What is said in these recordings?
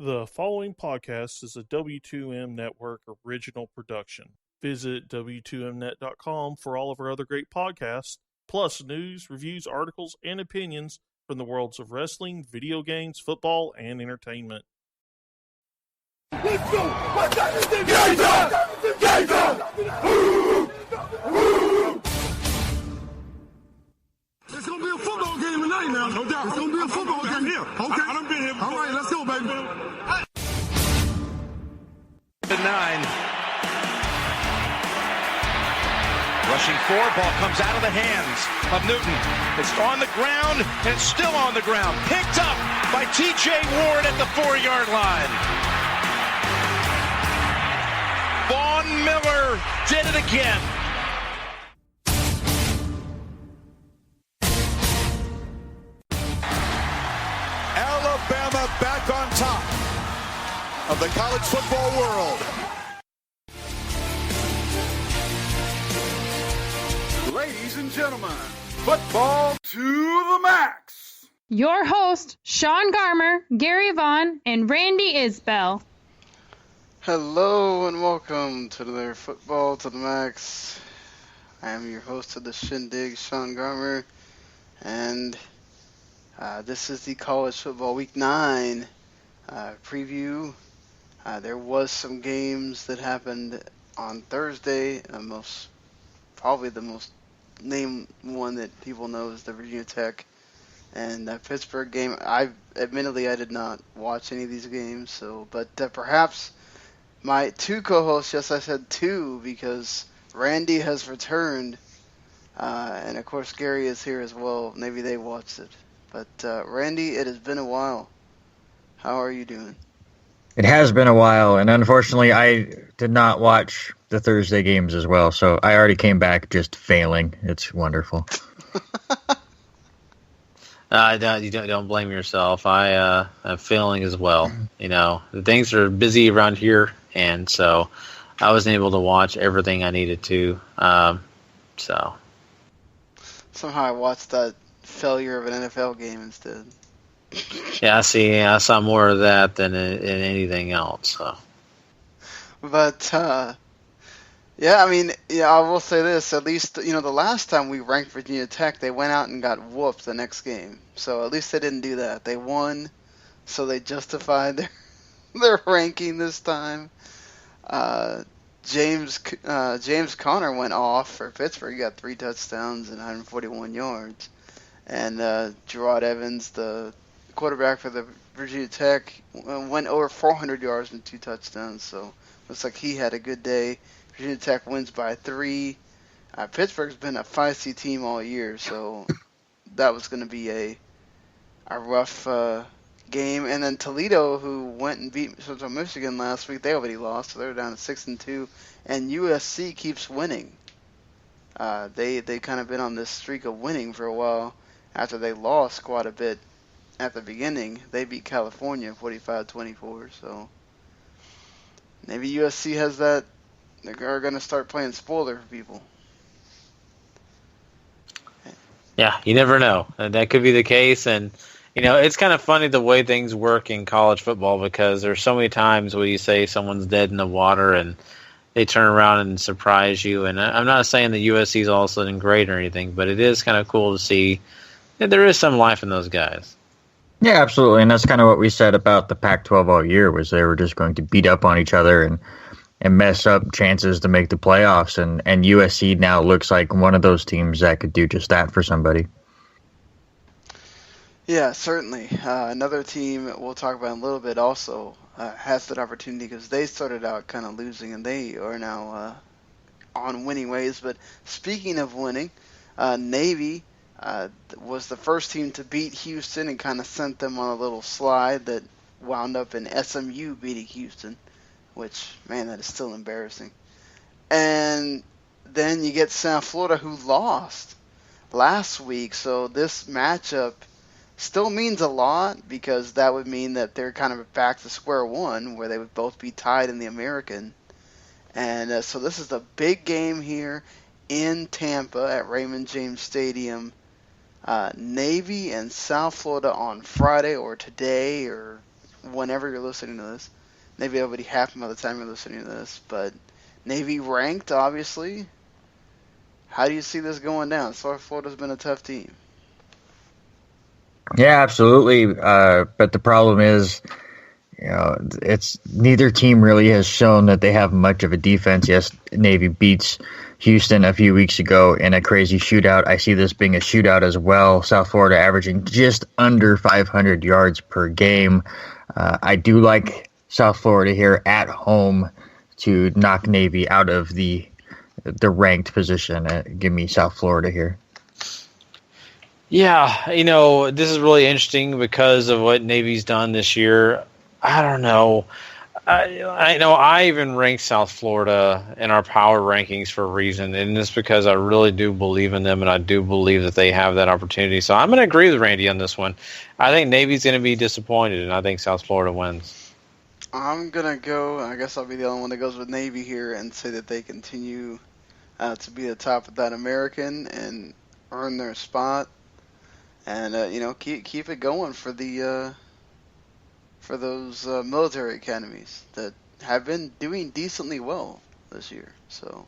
The following podcast is a W2M Network original production. Visit W2Mnet.com for all of our other great podcasts, plus news, reviews, articles, and opinions from the worlds of wrestling, video games, football, and entertainment. Let's go! What time is it? Game time! Game time! It's gonna be a football game tonight now. No doubt. It's gonna be a football game here. Okay. I done been here before. All right, let's go, baby. The 9. Rushing 4, ball comes out of the hands of Newton. It's on the ground, and it's still on the ground. Picked up by T.J. Ward at the 4-yard line. Vaughn Miller did it again. Alabama back on top of the college football world. Ladies and gentlemen, football to the max. Your host, Sean Garmer, Gary Vaughn, and Randy Isbell. Hello and welcome to their Football to the Max. I am your host of the Shindig, Sean Garmer, and this is the College Football Week 9 preview. There was some games that happened on Thursday. Probably the most named one that people know is the Virginia Tech and Pittsburgh game. Admittedly I did not watch any of these games, but perhaps my two co-hosts, yes, I said two because Randy has returned, and of course Gary is here as well. Maybe they watched it. But Randy, it has been a while. How are you doing? It has been a while, and unfortunately I did not watch the Thursday games as well, so I already came back just failing. It's wonderful. You don't blame yourself. I'm failing as well. You know, things are busy around here, and so I wasn't able to watch everything I needed to. So somehow I watched that failure of an NFL game instead. Yeah, I saw more of that than anything else. So. But I will say this. At least, the last time we ranked Virginia Tech, they went out and got whooped the next game. So at least they didn't do that. They won, so they justified their ranking this time. James Conner went off for Pittsburgh. He got 3 touchdowns and 141 yards. And Gerard Evans, the quarterback for the Virginia Tech, went over 400 yards and 2 touchdowns. So looks like he had a good day. Virginia Tech wins by 3. Pittsburgh's been a feisty team all year, so that was going to be a rough game. And then Toledo, who went and beat Central Michigan last week, they already lost, so they're down to 6-2. And USC keeps winning. They kind of been on this streak of winning for a while after they lost quite a bit at the beginning. They beat California 45-24, so maybe USC has that. They're going to start playing spoiler for people. Yeah, you never know. That could be the case, and it's kind of funny the way things work in college football because there's so many times where you say someone's dead in the water and they turn around and surprise you. And I'm not saying that USC is all of a sudden great or anything, but it is kind of cool to see that there is some life in those guys. Yeah, absolutely, and that's kind of what we said about the Pac-12 all year, was they were just going to beat up on each other and mess up chances to make the playoffs, and USC now looks like one of those teams that could do just that for somebody. Yeah, certainly. Another team we'll talk about in a little bit also has that opportunity because they started out kind of losing, and they are now on winning ways. But speaking of winning, Navy was the first team to beat Houston and kind of sent them on a little slide that wound up in SMU beating Houston, which, man, that is still embarrassing. And then you get South Florida, who lost last week. So this matchup still means a lot because that would mean that they're kind of back to square one where they would both be tied in the American. And so this is the big game here in Tampa at Raymond James Stadium. Navy and South Florida on Friday or today or whenever you're listening to this. Maybe it'll already happened by the time you're listening to this, but Navy ranked, obviously. How do you see this going down? South Florida's been a tough team. Yeah, absolutely. But the problem is, it's neither team really has shown that they have much of a defense. Yes, Navy beats Houston a few weeks ago in a crazy shootout. I see this being a shootout as well. South Florida averaging just under 500 yards per game. I do like South Florida here at home to knock Navy out of the ranked position. Give me South Florida here. Yeah, this is really interesting because of what Navy's done this year. I don't know. I know I even ranked South Florida in our power rankings for a reason, and it's because I really do believe in them, and I do believe that they have that opportunity. So I'm going to agree with Randy on this one. I think Navy's going to be disappointed, and I think South Florida wins. I'm going to go, I guess I'll be the only one that goes with Navy here and say that they continue to be the top of that American and earn their spot. And keep it going for the for those military academies that have been doing decently well this year. So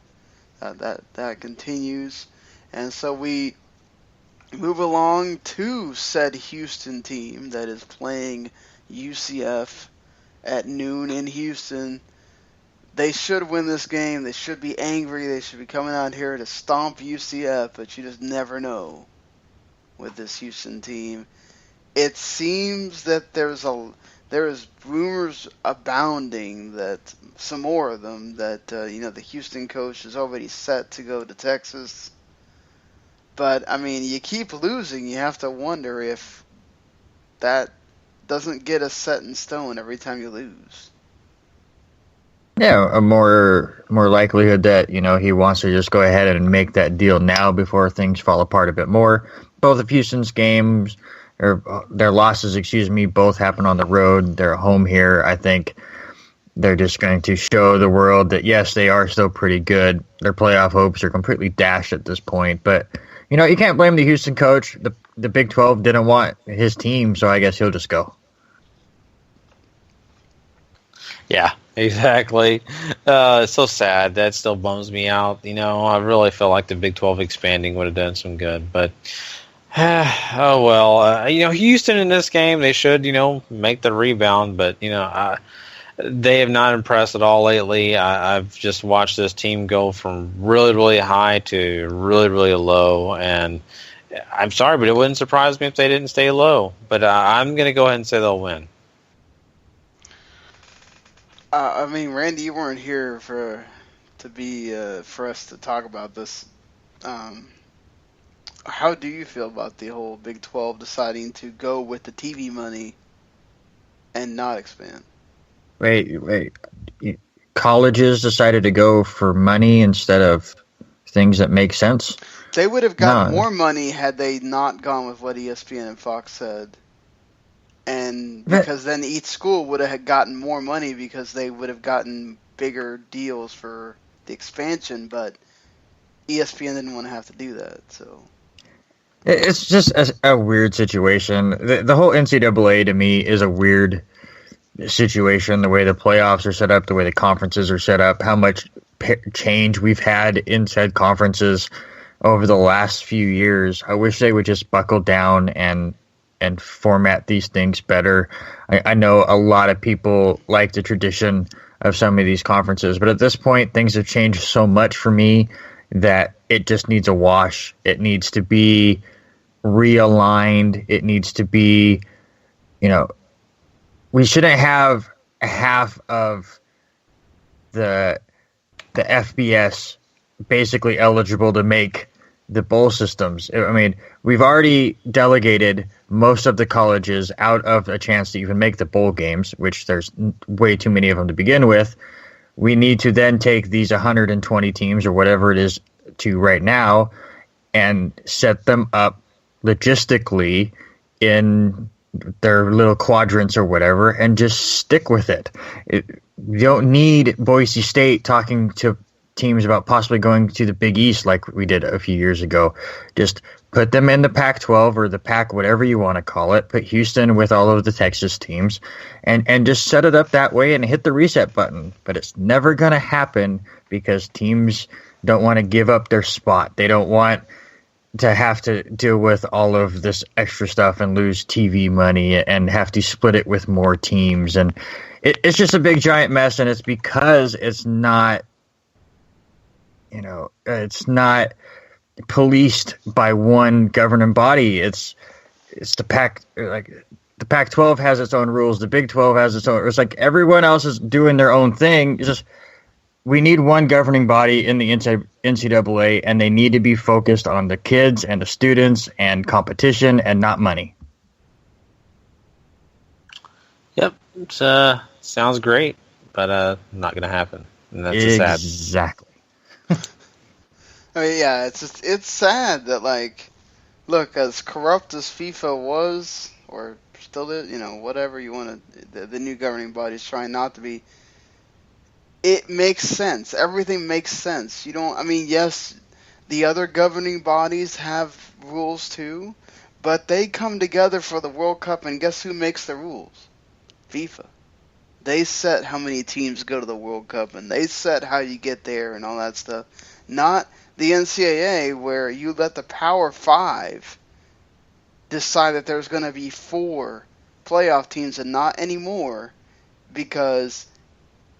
that continues, and so we move along to said Houston team that is playing UCF at noon in Houston. They should win this game. They should be angry. They should be coming out here to stomp UCF, but you just never know with this Houston team. It seems that there is rumors abounding that some more of them that the Houston coach is already set to go to Texas. But I mean, you keep losing, you have to wonder if that doesn't get us set in stone every time you lose. Yeah, a more likelihood that he wants to just go ahead and make that deal now before things fall apart a bit more. Both of Houston's games, or their losses, both happen on the road. They're home here. I think they're just going to show the world that, yes, they are still pretty good. Their playoff hopes are completely dashed at this point. But, you can't blame the Houston coach. The Big 12 didn't want his team, so I guess he'll just go. Yeah, exactly. It's so sad. That still bums me out. I really feel like the Big 12 expanding would have done some good. But, oh well. Houston in this game, they should, make the rebound. But, they have not impressed at all lately. I've just watched this team go from really, really high to really, really low. And I'm sorry, but it wouldn't surprise me if they didn't stay low. But I'm going to go ahead and say they'll win. Randy, you weren't here for us to talk about this. How do you feel about the whole Big 12 deciding to go with the TV money and not expand? Wait. Colleges decided to go for money instead of things that make sense? They would have gotten more money had they not gone with what ESPN and Fox said. And because then each school would have gotten more money because they would have gotten bigger deals for the expansion, but ESPN didn't want to have to do that. So it's just a weird situation. The whole NCAA to me is a weird situation. The way the playoffs are set up, the way the conferences are set up, how much change we've had in said conferences over the last few years. I wish they would just buckle down and format these things better. I know a lot of people like the tradition of some of these conferences, but at this point, things have changed so much for me that it just needs a wash. It needs to be realigned. It needs to be, we shouldn't have half of the FBS basically eligible to make the bowl systems. I mean, we've already delegated most of the colleges out of a chance to even make the bowl games, which there's way too many of them to begin with. We need to then take these 120 teams or whatever it is to right now and set them up logistically in their little quadrants or whatever and just stick with it. You don't need Boise State talking to teams about possibly going to the Big East like we did a few years ago. Just put them in the Pac-12 or the Pac, whatever you want to call it. Put Houston with all of the Texas teams and just set it up that way and hit the reset button. But it's never going to happen because teams don't want to give up their spot. They don't want to have to deal with all of this extra stuff and lose TV money and have to split it with more teams. And it's just a big giant mess. And it's because it's not, it's not policed by one governing body. It's the the Pac-12 has its own rules. The Big 12 has its own. It's like everyone else is doing their own thing. It's just, we need one governing body in the NCAA, and they need to be focused on the kids and the students and competition and not money. Yep. Sounds great, but not going to happen. And that's sad. Exactly. I mean, yeah, it's sad that, like, look, as corrupt as FIFA was, or still is, whatever you want to, the new governing body is trying not to be, it makes sense. Everything makes sense. Yes, the other governing bodies have rules too, but they come together for the World Cup, and guess who makes the rules? FIFA. They set how many teams go to the World Cup, and they set how you get there and all that stuff. Not the NCAA, where you let the Power 5 decide that there's going to be 4 playoff teams and not anymore, because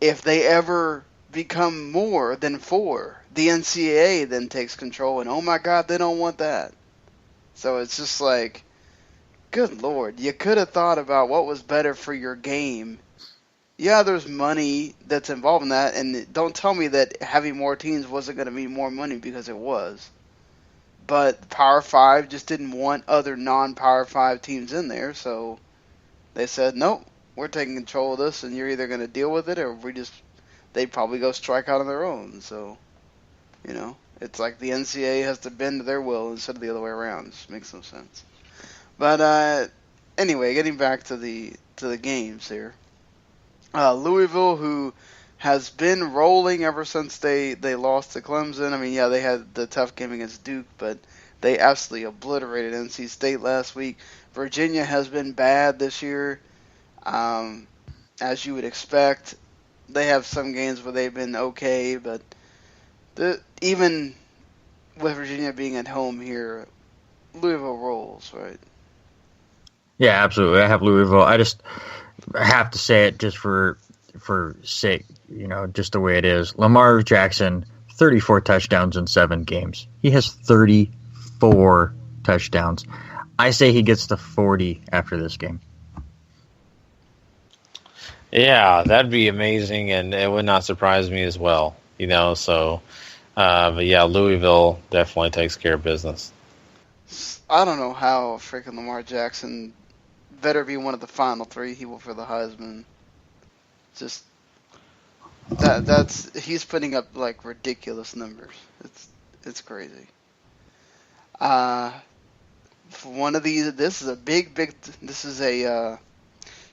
if they ever become more than 4, the NCAA then takes control, and oh my God, they don't want that. So it's just like, good Lord, you could have thought about what was better for your game. Yeah, there's money that's involved in that, and don't tell me that having more teams wasn't going to mean more money, because it was. But Power 5 just didn't want other non-Power 5 teams in there, so they said, nope, we're taking control of this, and you're either going to deal with it, or they'd probably go strike out on their own. So, it's like the NCAA has to bend to their will instead of the other way around. It just makes no sense. But anyway, getting back to the games here. Louisville, who has been rolling ever since they lost to Clemson. They had the tough game against Duke, but they absolutely obliterated NC State last week. Virginia has been bad this year, as you would expect. They have some games where they've been okay, but even with Virginia being at home here, Louisville rolls, right? Yeah, absolutely. I have Louisville. I have to say it just for sake, just the way it is. Lamar Jackson, 34 touchdowns in 7 games. He has 34 touchdowns. I say he gets to 40 after this game. Yeah, that'd be amazing, and it would not surprise me as well. But yeah, Louisville definitely takes care of business. I don't know how freaking Lamar Jackson better be one of the final 3. He will for the Heisman. Just he's putting up like ridiculous numbers. It's crazy. One of these, this is a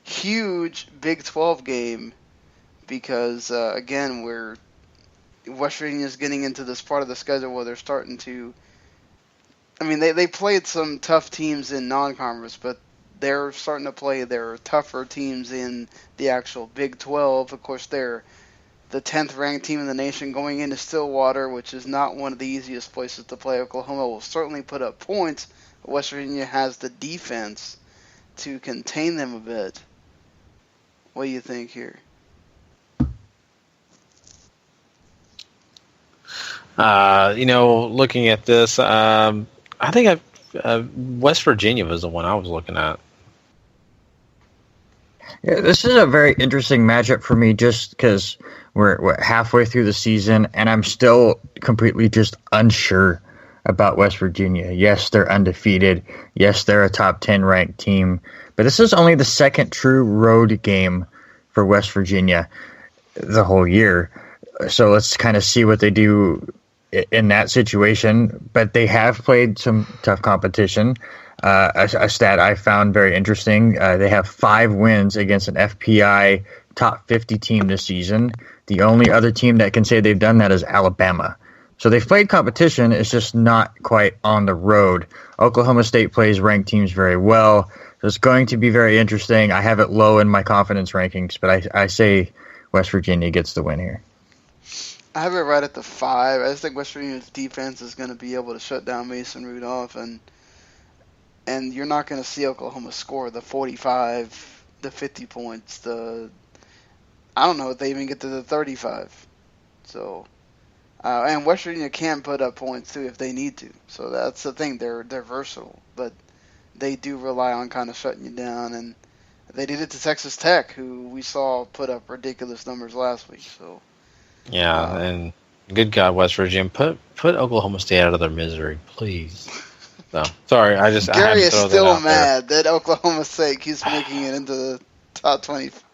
huge Big 12 game, because again, West Virginia is getting into this part of the schedule where they're starting to. They played some tough teams in non-conference, but they're starting to play their tougher teams in the actual Big 12. Of course, they're the 10th ranked team in the nation going into Stillwater, which is not one of the easiest places to play. Oklahoma will certainly put up points, but West Virginia has the defense to contain them a bit. What do you think here? Looking at this, I think West Virginia was the one I was looking at. Yeah, this is a very interesting matchup for me, just because we're halfway through the season, and I'm still completely just unsure about West Virginia. Yes, they're undefeated. Yes, they're a top 10 ranked team. But this is only the second true road game for West Virginia the whole year. So let's kind of see what they do in that situation. But they have played some tough competition. A stat I found very interesting. They have 5 wins against an FPI top 50 team this season. The only other team that can say they've done that is Alabama. So they've played competition. It's just not quite on the road. Oklahoma State plays ranked teams very well. So it's going to be very interesting. I have it low in my confidence rankings, but I say West Virginia gets the win here. I have it right at the 5. I just think West Virginia's defense is going to be able to shut down Mason Rudolph, and you're not going to see Oklahoma score the 45, the 50 points, I don't know if they even get to the 35. So, and West Virginia can put up points too if they need to. So that's the thing. They're versatile, but they do rely on kind of shutting you down, and they did it to Texas Tech, who we saw put up ridiculous numbers last week. So. Yeah, and good God, West Virginia, put Oklahoma State out of their misery, please. So sorry, Gary is still mad that Oklahoma State keeps making it into the top 25.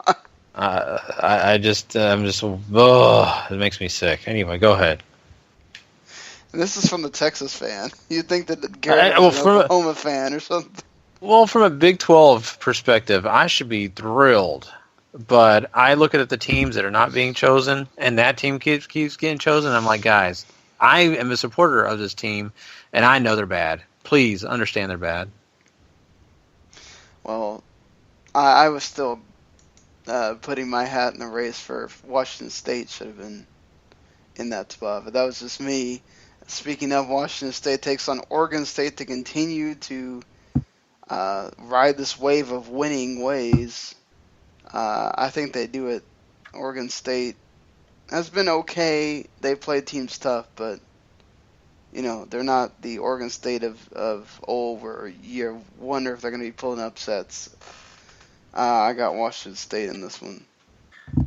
I'm just, it makes me sick. Anyway, go ahead. And this is from the Texas fan. You'd think that Gary is an Oklahoma fan or something. Well, from a Big 12 perspective, I should be thrilled. But I look at the teams that are not being chosen, and that team keeps getting chosen. I'm like, guys, I am a supporter of this team, and I know they're bad. Please understand they're bad. Well, I was still putting my hat in the race for Washington State should have been in that spot, but that was just me. Speaking of, Washington State takes on Oregon State to continue to ride this wave of winning ways. I think they do it. Oregon State has been okay. They played teams tough, but they're not the Oregon State of old where you wonder if they're going to be pulling upsets. I got Washington State in this one.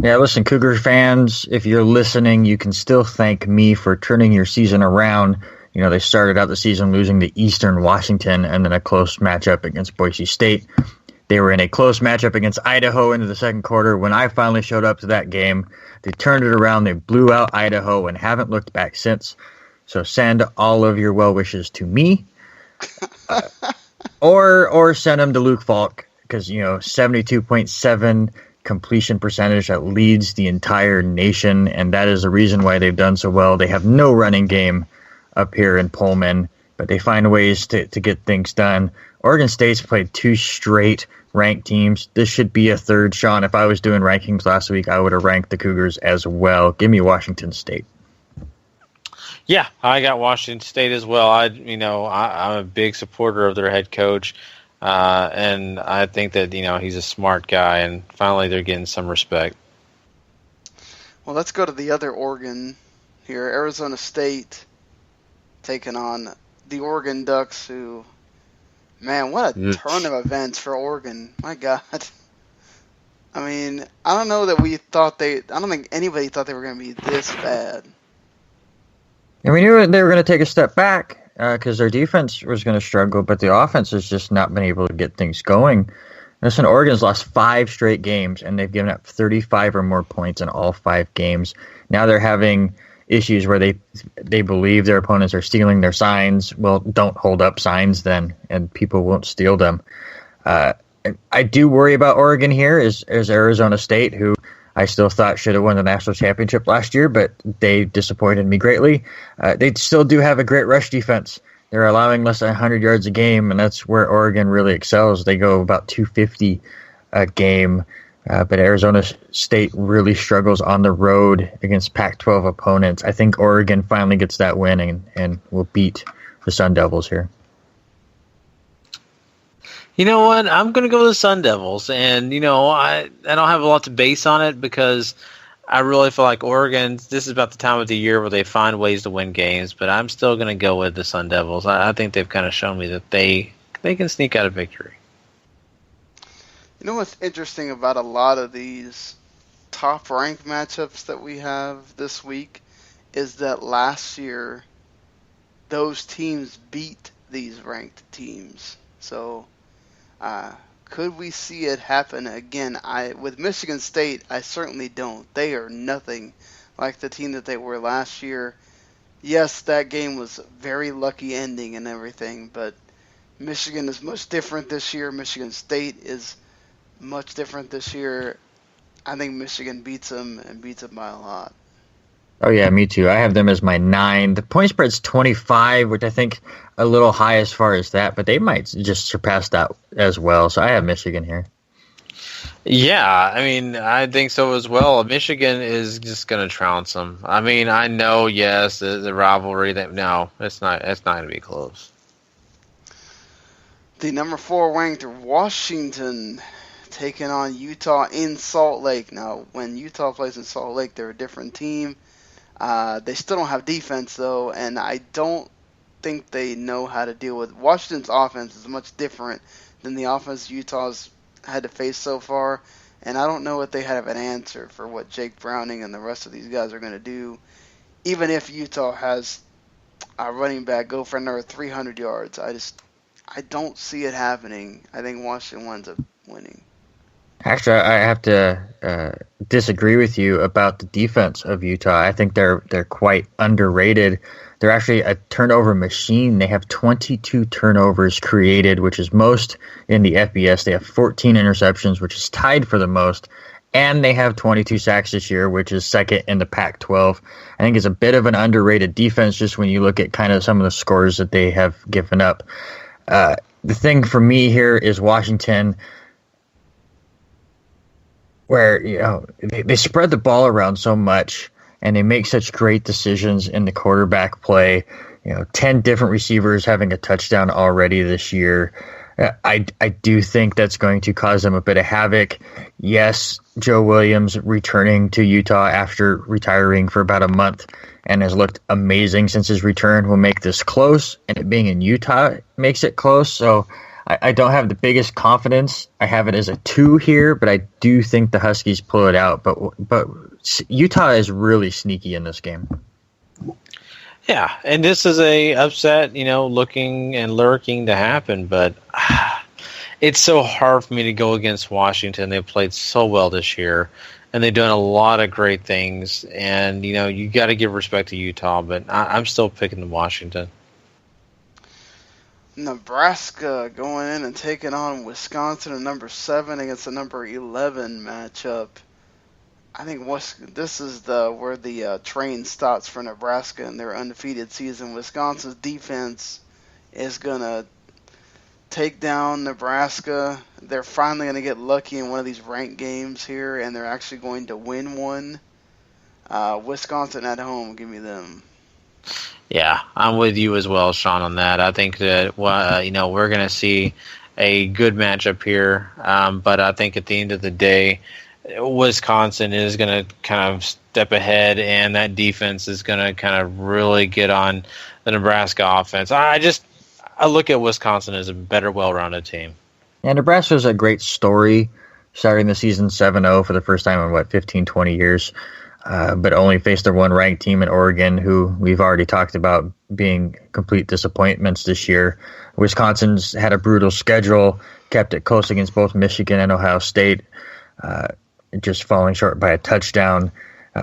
Yeah, listen, Cougar fans, if you're listening, you can still thank me for turning your season around. They started out the season losing to Eastern Washington and then a close matchup against Boise State. They were in a close matchup against Idaho into the second quarter. When I finally showed up to that game, they turned it around. They blew out Idaho and haven't looked back since. So send all of your well wishes to me, or send them to Luke Falk because 72.7 completion percentage that leads the entire nation, and that is the reason why they've done so well. They have no running game up here in Pullman, but they find ways to get things done. Oregon State's played 2 straight ranked teams. This should be a third. Sean, if I was doing rankings last week, I would have ranked the Cougars as well. Give me Washington State. Yeah, I got Washington State as well. I'm a big supporter of their head coach, and I think that he's a smart guy, and finally they're getting some respect. Well, let's go to the other Oregon here. Arizona State taking on the Oregon Ducks, who, man, what a turn of events for Oregon. My God. I mean, I don't know that I don't think anybody thought they were going to be this bad. And we knew they were going to take a step back because their defense was going to struggle, but the offense has just not been able to get things going. Listen, Oregon's lost 5 straight games, and they've given up 35 or more points in all 5 games. Now they're having issues where they believe their opponents are stealing their signs. Well, don't hold up signs then, and people won't steal them. I do worry about Oregon here is Arizona State, who I still thought should have won the national championship last year, but they disappointed me greatly. They still do have a great rush defense. They're allowing less than 100 yards a game, and that's where Oregon really excels. They go about 250 a game, but Arizona State really struggles on the road against Pac-12 opponents. I think Oregon finally gets that win and will beat the Sun Devils here. You know what? I'm going to go with the Sun Devils, and I don't have a lot to base on it because I really feel like Oregon, this is about the time of the year where they find ways to win games, but I'm still going to go with the Sun Devils. I think they've kind of shown me that they can sneak out a victory. You know what's interesting about a lot of these top-ranked matchups that we have this week is that last year those teams beat these ranked teams. So could we see it happen again? With Michigan State, I certainly don't. They are nothing like the team that they were last year. Yes, that game was a very lucky ending and everything, but Michigan is much different this year. Michigan State is much different this year. I think Michigan beats them and beats them by a lot. Oh, yeah, me too. I have them as my 9. The point spread's 25, which I think a little high as far as that, but they might just surpass that as well. So I have Michigan here. Yeah, I mean, I think so as well. Michigan is just going to trounce them. I mean, I know, yes, the rivalry. No, it's not going to be close. The number 4 ranked Washington taking on Utah in Salt Lake. Now, when Utah plays in Salt Lake, they're a different team. They still don't have defense, though, and I don't think they know how to deal with Washington's offense is much different than the offense Utah's had to face so far, and I don't know if they have an answer for what Jake Browning and the rest of these guys are going to do, even if Utah has a running back go for another 300 yards. I don't see it happening. I think Washington winds up winning. Actually, I have to disagree with you about the defense of Utah. I think they're quite underrated. They're actually a turnover machine. They have 22 turnovers created, which is most in the FBS. They have 14 interceptions, which is tied for the most. And they have 22 sacks this year, which is second in the Pac-12. I think it's a bit of an underrated defense just when you look at kind of some of the scores that they have given up. The thing for me here is Washington, where they spread the ball around so much and they make such great decisions in the quarterback play. 10 different receivers having a touchdown already this year. I do think that's going to cause them a bit of havoc. Yes, Joe Williams returning to Utah after retiring for about a month and has looked amazing since his return will make this close, and it being in Utah makes it close. So I don't have the biggest confidence. I have it as a 2 here, but I do think the Huskies pull it out. But Utah is really sneaky in this game. Yeah, and this is a upset, looking and lurking to happen, but it's so hard for me to go against Washington. They've played so well this year, and they've done a lot of great things, and, you got to give respect to Utah, but I'm still picking the Washington. Nebraska going in and taking on Wisconsin at number 7 against the number 11 matchup. I think this is where the train stops for Nebraska in their undefeated season. Wisconsin's defense is going to take down Nebraska. They're finally going to get lucky in one of these ranked games here, and they're actually going to win one. Wisconsin at home, give me them. Yeah, I'm with you as well, Sean, on that. I think that we're going to see a good matchup here, but I think at the end of the day, Wisconsin is going to kind of step ahead, and that defense is going to kind of really get on the Nebraska offense. I look at Wisconsin as a better, well-rounded team. Yeah, Nebraska's a great story, starting the season 7-0 for the first time in, 15, 20 years, but only faced their one ranked team in Oregon, who we've already talked about being complete disappointments this year. Wisconsin's had a brutal schedule, kept it close against both Michigan and Ohio State, just falling short by a touchdown.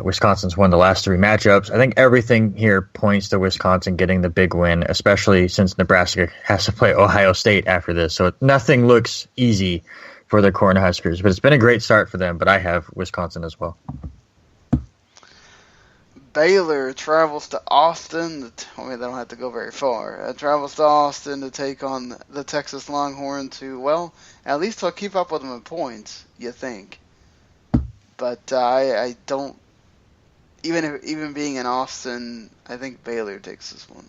Wisconsin's won the last 3 matchups. I think everything here points to Wisconsin getting the big win, especially since Nebraska has to play Ohio State after this. So nothing looks easy for the Cornhuskers, but it's been a great start for them, but I have Wisconsin as well. Baylor travels to Austin. They don't have to go very far. Travels to Austin to take on the Texas Longhorns, who, at least they'll keep up with them in points, you think. But I don't. Even being in Austin, I think Baylor takes this one.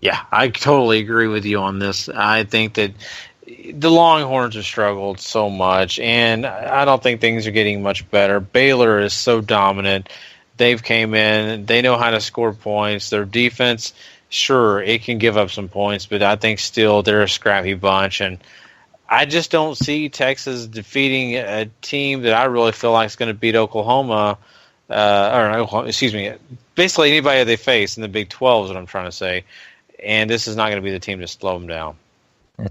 Yeah, I totally agree with you on this. I think that the Longhorns have struggled so much, and I don't think things are getting much better. Baylor is so dominant. They've came in. They know how to score points. Their defense, sure, it can give up some points, but I think still they're a scrappy bunch, and I just don't see Texas defeating a team that I really feel like is going to beat Oklahoma, basically anybody they face in the Big 12 is what I'm trying to say, and this is not going to be the team to slow them down.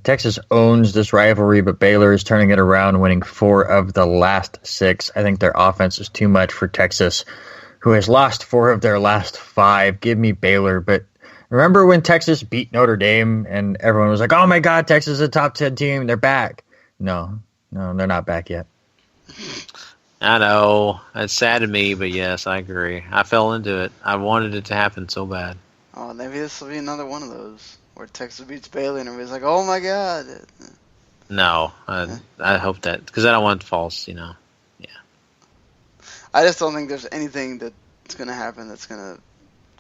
Texas owns this rivalry, but Baylor is turning it around, winning 4 of the last 6. I think their offense is too much for Texas, who has lost 4 of their last 5. Give me Baylor, but Remember when Texas beat Notre Dame and everyone was like, oh my God, Texas is a top 10 team. They're back. No, they're not back yet. I know. It's sad to me, but yes, I agree. I fell into it. I wanted it to happen so bad. Oh, maybe this will be another one of those where Texas beats Baylor and everybody's like, oh my God. No, I hope that, because I don't want false, Yeah. I just don't think there's anything that's going to happen that's going to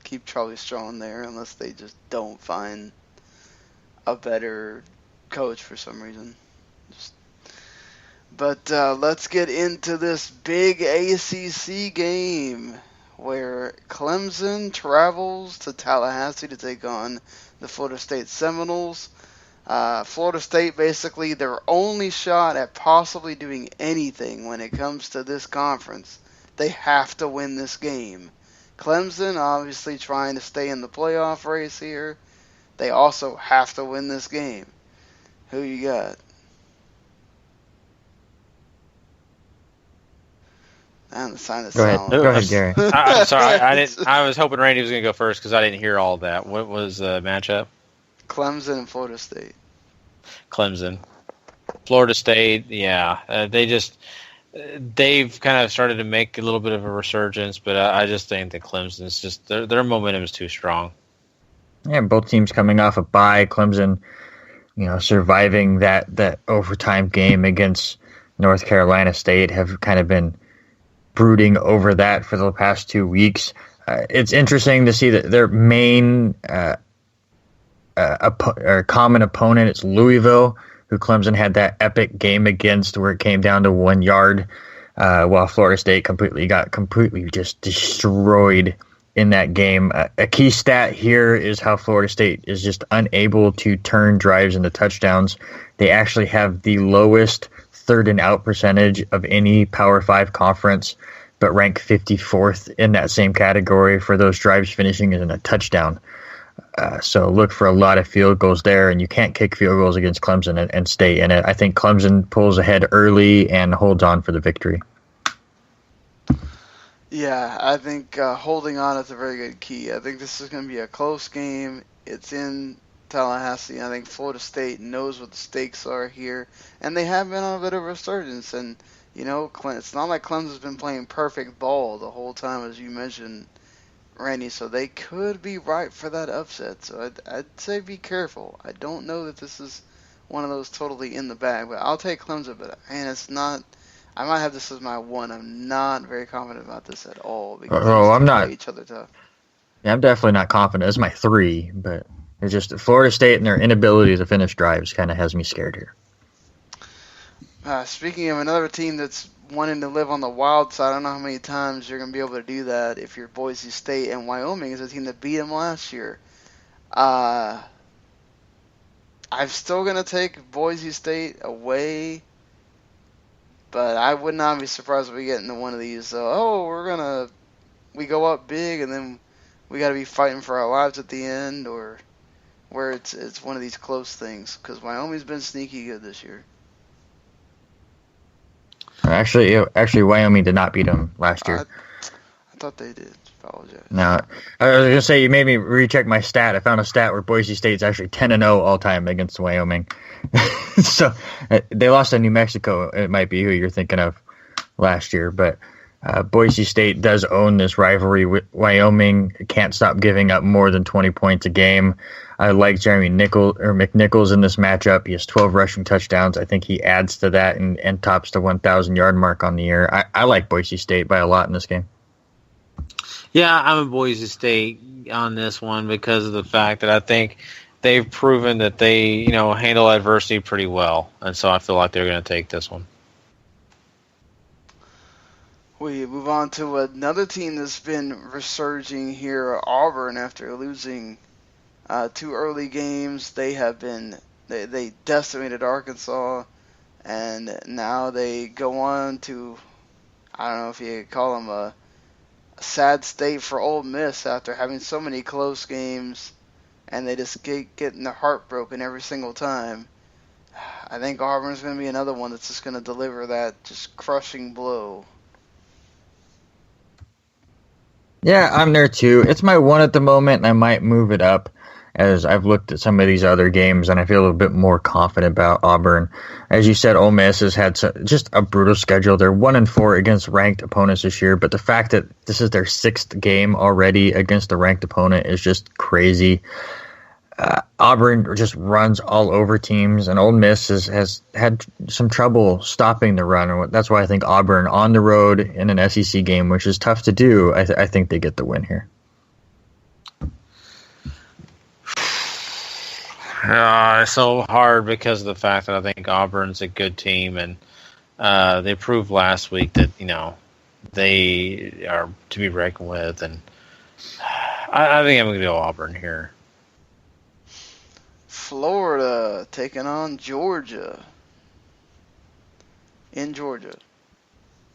keep Charlie Strong there unless they just don't find a better coach for some reason. But let's get into this big ACC game where Clemson travels to Tallahassee to take on the Florida State Seminoles. Florida State, basically, their only shot at possibly doing anything when it comes to this conference. They have to win this game. Clemson, obviously, trying to stay in the playoff race here. They also have to win this game. Who you got? I'm silent. Go ahead, Gary. I'm sorry. I was hoping Randy was going to go first because I didn't hear all that. What was the matchup? Clemson and Florida State. Clemson. Florida State, yeah. They've kind of started to make a little bit of a resurgence, but I just think that Clemson's just their momentum is too strong. Yeah, both teams coming off a bye. Clemson, surviving that overtime game against North Carolina State, have kind of been brooding over that for the past 2 weeks. It's interesting to see that their main common opponent is Louisville, who Clemson had that epic game against where it came down to 1 yard, while Florida State got completely just destroyed in that game. A key stat here is how Florida State is just unable to turn drives into touchdowns. They actually have the lowest third and out percentage of any Power 5 conference, but rank 54th in that same category for those drives finishing in a touchdown. So look for a lot of field goals there, and you can't kick field goals against Clemson and stay in it. I think Clemson pulls ahead early and holds on for the victory. Yeah, I think holding on is a very good key. I think this is going to be a close game. It's in Tallahassee. I think Florida State knows what the stakes are here, and they have been on a bit of a resurgence. And, it's not like Clemson's been playing perfect ball the whole time, as you mentioned, Randy, so they could be right for that upset. So I'd say be careful. I don't know that this is one of those totally in the bag, but I'll take Clemson. But, man, it's not. I might have this as my one. I'm not very confident about this at all because I'm not. Each other tough. Yeah, I'm definitely not confident. It's my 3, but it's just Florida State and their inability to finish drives kind of has me scared here. Speaking of another team that's wanting to live on the wild side, I don't know how many times you're going to be able to do that if you're Boise State, and Wyoming is a team that beat them last year. I'm still going to take Boise State away, but I would not be surprised if we get into one of these. We go up big and then we got to be fighting for our lives at the end, or where it's one of these close things, because Wyoming's been sneaky good this year. Actually, Wyoming did not beat them last year. I thought they did. Apologize. No, I was going to say, you made me recheck my stat. I found a stat where Boise State's actually 10-0 all time against Wyoming. So they lost to New Mexico. It might be who you're thinking of last year, but Boise State does own this rivalry with Wyoming. Can't stop giving up more than 20 points a game. I like Jeremy McNichols in this matchup. He has 12 rushing touchdowns. I think he adds to that and tops the 1,000-yard mark on the year. I like Boise State by a lot in this game. Yeah, I'm a Boise State on this one because of the fact that I think they've proven that they, handle adversity pretty well, and so I feel like they're going to take this one. We move on to another team that's been resurging here, Auburn, after losing 2 early games. They decimated Arkansas, and now they go on to, I don't know if you could call them a sad state for Ole Miss after having so many close games, and they just getting their heart broken every single time. I think Auburn's going to be another one that's just going to deliver that just crushing blow. Yeah, I'm there too. It's my 1 at the moment, and I might move it up. as I've looked at some of these other games, and I feel a little bit more confident about Auburn. As you said, Ole Miss has had just a brutal schedule. They're 1-4 against ranked opponents this year, but the fact that this is their 6th game already against a ranked opponent is just crazy. Auburn just runs all over teams, and Ole Miss has had some trouble stopping the run. And that's why I think Auburn on the road in an SEC game, which is tough to do, I think they get the win here. It's so hard because of the fact that I think Auburn's a good team, and they proved last week that they are to be reckoned with, and I think I'm going to go Auburn here. Florida taking on Georgia. In Georgia.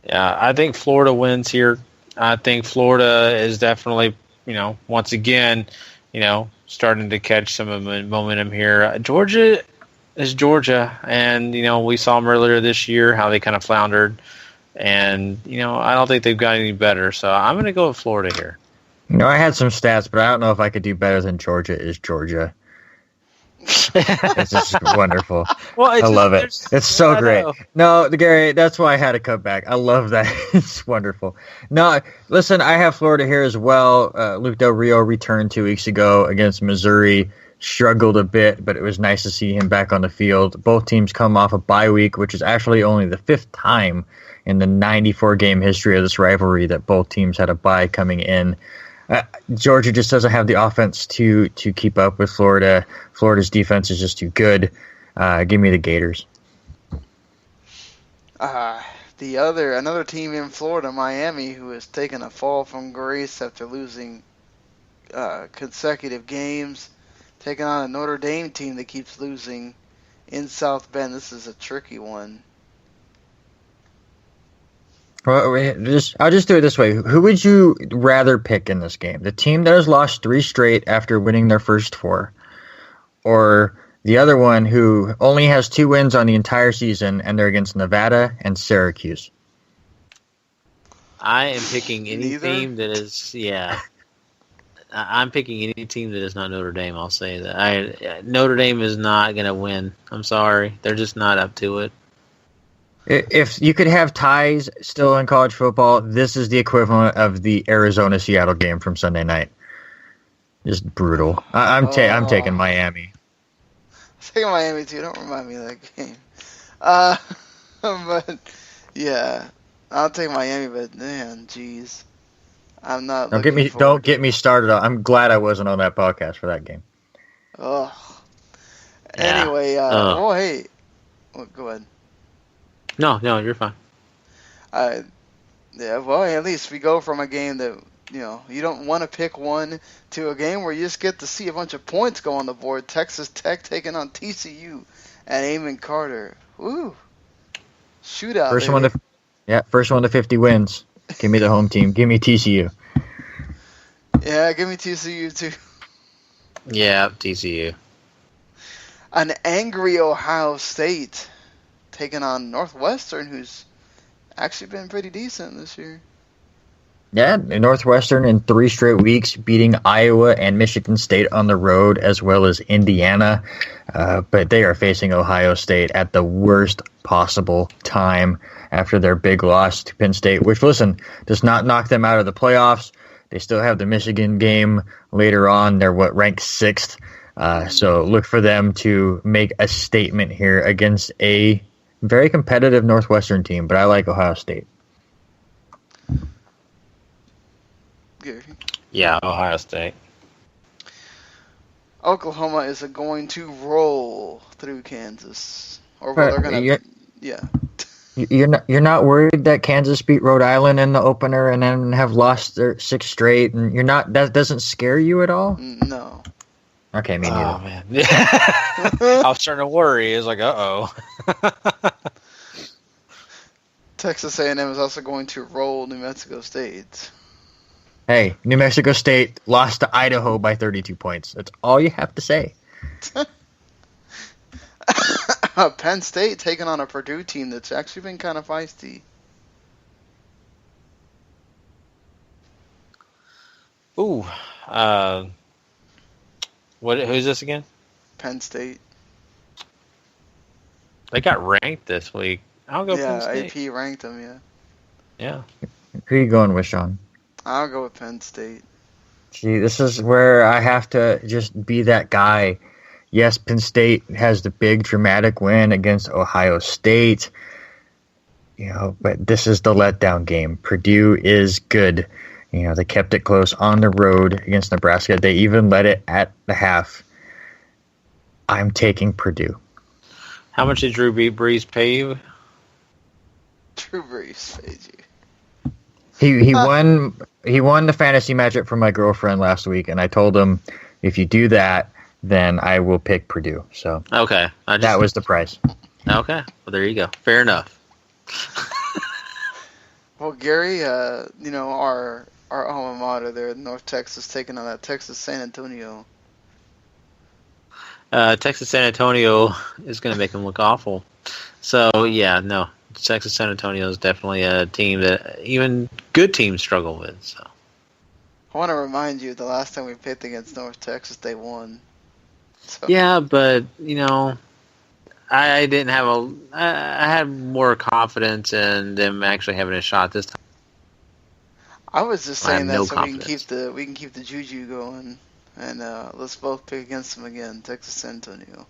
Yeah, I think Florida wins here. I think Florida is definitely, once again, starting to catch some momentum here. Georgia is Georgia, and, we saw them earlier this year, how they kind of floundered. And, I don't think they've got any better. So I'm going to go with Florida here. I had some stats, but I don't know if I could do better than Georgia is Georgia. It's just wonderful. Well, I love it. It's so great. No, Gary, that's why I had to cut back. I love that. It's wonderful. No, listen, I have Florida here as well. Luke Del Rio returned 2 weeks ago against Missouri. Struggled a bit, but it was nice to see him back on the field. Both teams come off a bye week, which is actually only the 5th time in the 94-game history of this rivalry that both teams had a bye coming in. Georgia just doesn't have the offense to keep up with Florida. Florida's defense is just too good. Give me the Gators. Another team in Florida, Miami, who has taken a fall from grace after losing consecutive games, taking on a Notre Dame team that keeps losing in South Bend. This is a tricky one. Well, I'll just do it this way. Who would you rather pick in this game? The team that has lost 3 straight after winning their first 4? Or the other one who only has 2 wins on the entire season, and they're against Nevada and Syracuse? I am picking any team that is, I'm picking any team that is not Notre Dame, I'll say that. Notre Dame is not going to win. I'm sorry. They're just not up to it. If you could have ties still in college football, this is the equivalent of the Arizona-Seattle game from Sunday night. Just brutal. I'm taking Miami. I'm taking Miami too. Don't remind me of that game. But yeah, I'll take Miami. But man, jeez, I'm not. Don't get me started. I'm glad I wasn't on that podcast for that game. Oh. Yeah. Anyway, well, hey, go ahead. No, you're fine. Yeah, well, at least we go from a game that, you don't want to pick one to a game where you just get to see a bunch of points go on the board. Texas Tech taking on TCU and Amon Carter. Woo. Shootout. First one to 50 wins. Give me the home team. Give me TCU. Yeah, give me TCU too. Yeah, TCU. An angry Ohio State taking on Northwestern, who's actually been pretty decent this year. Yeah, Northwestern in 3 straight weeks, beating Iowa and Michigan State on the road, as well as Indiana. But they are facing Ohio State at the worst possible time after their big loss to Penn State, which, listen, does not knock them out of the playoffs. They still have the Michigan game later on. They're ranked 6th. So look for them to make a statement here against a very competitive Northwestern team, but I like Ohio State. Gary? Yeah, Ohio State. Oklahoma is going to roll through Kansas, or well, they're gonna. Yeah. You're not worried that Kansas beat Rhode Island in the opener and then have lost their 6 straight, and you're not. That doesn't scare you at all? No. Okay, me neither. Oh, man. I was starting to worry. It was like, uh-oh. Texas A&M is also going to roll New Mexico State. Hey, New Mexico State lost to Idaho by 32 points. That's all you have to say. Penn State taking on a Purdue team that's actually been kind of feisty. Ooh. Who's this again? Penn State. They got ranked this week. I'll go Penn Yeah, State. AP ranked them. Yeah, Yeah. Who are you going with, Sean? I'll go with Penn State. See, this is where I have to just be that guy. Yes, Penn State has the big dramatic win against Ohio State. But this is the letdown game. Purdue is good. They kept it close on the road against Nebraska. They even led it at the half. I'm taking Purdue. How much did Drew Brees pay you? Drew Brees paid you. He won the fantasy matchup for my girlfriend last week, and I told him, if you do that, then I will pick Purdue. So okay, that was the price. Okay, well there you go. Fair enough. Well, Gary, our alma mater there in North Texas, taking on that Texas San Antonio. Texas San Antonio is going to make them look awful. So yeah, no, Texas San Antonio is definitely a team that even good teams struggle with. So I want to remind you, the last time we played against North Texas, they won. So. Yeah, but I didn't have I had more confidence in them actually having a shot this time. I was just saying that no so confidence. we can keep the juju going, and let's both pick against them again, Texas San Antonio.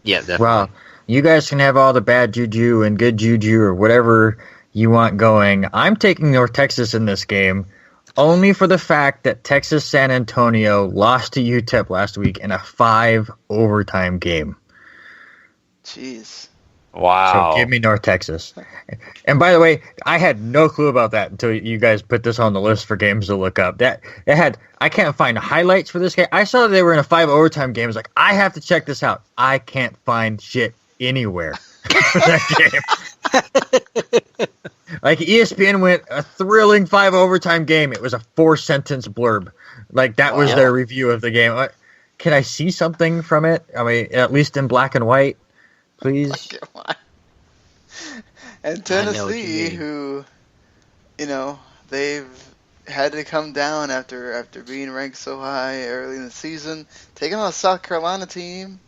Yeah, definitely. Well, you guys can have all the bad juju and good juju or whatever you want going. I'm taking North Texas in this game, only for the fact that Texas San Antonio lost to UTEP last week in a 5 overtime game. Jeez. Wow. So give me North Texas. And by the way, I had no clue about that until you guys put this on the list for games to look up. I can't find highlights for this game. I saw they were in a 5 overtime game. I was like, I have to check this out. I can't find shit anywhere for that game. Like ESPN went a thrilling 5 overtime game. It was a 4-sentence blurb. Like that was their review of the game. Can I see something from it? I mean, at least in black and white. Please. And Tennessee, who, they've had to come down after being ranked so high early in the season, taking on a South Carolina team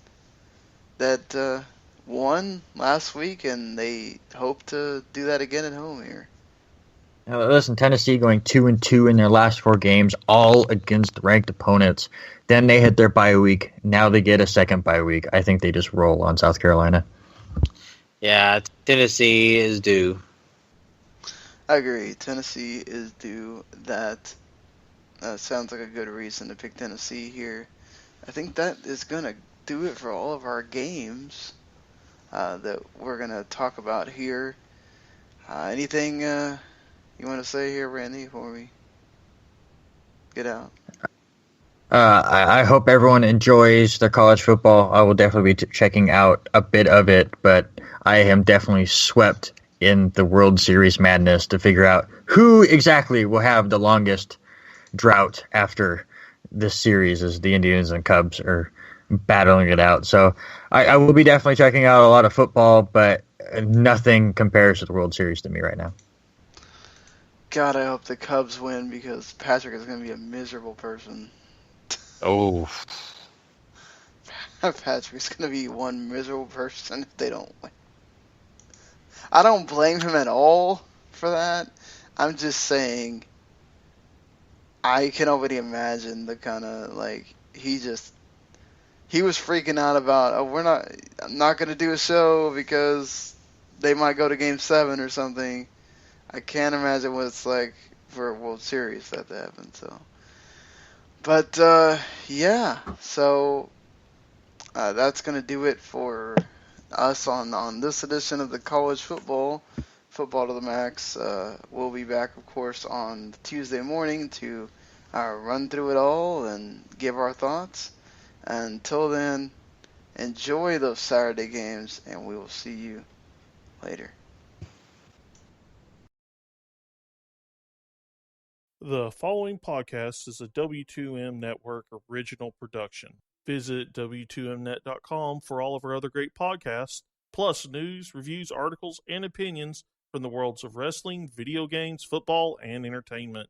that won last week, and they hope to do that again at home here. Listen, Tennessee going 2-2 in their last 4 games, all against ranked opponents. Then they hit their bye week. Now they get a second bye week. I think they just roll on South Carolina. Yeah, Tennessee is due. I agree. Tennessee is due. That sounds like a good reason to pick Tennessee here. I think that is going to do it for all of our games that we're going to talk about here. Anything you want to say here, Randy, before we get out? I hope everyone enjoys their college football. I will definitely be checking out a bit of it, but I am definitely swept in the World Series madness to figure out who exactly will have the longest drought after this series as the Indians and Cubs are battling it out. So I will be definitely checking out a lot of football, but nothing compares to the World Series to me right now. God, I hope the Cubs win because Patrick is going to be a miserable person. Oh. Patrick's going to be one miserable person if they don't win. I don't blame him at all for that. I'm just saying I can already imagine the kind of, he was freaking out about, I'm not going to do a show because they might go to Game 7 or something. I can't imagine what it's like for a World Series that happened, so. But, yeah, so that's going to do it for us on this edition of the College Football to the Max. We'll be back, of course, on Tuesday morning to run through it all and give our thoughts. Until then, enjoy those Saturday games, and we will see you later. The following podcast is a W2M Network original production. Visit W2Mnet.com for all of our other great podcasts, plus news, reviews, articles, and opinions from the worlds of wrestling, video games, football, and entertainment.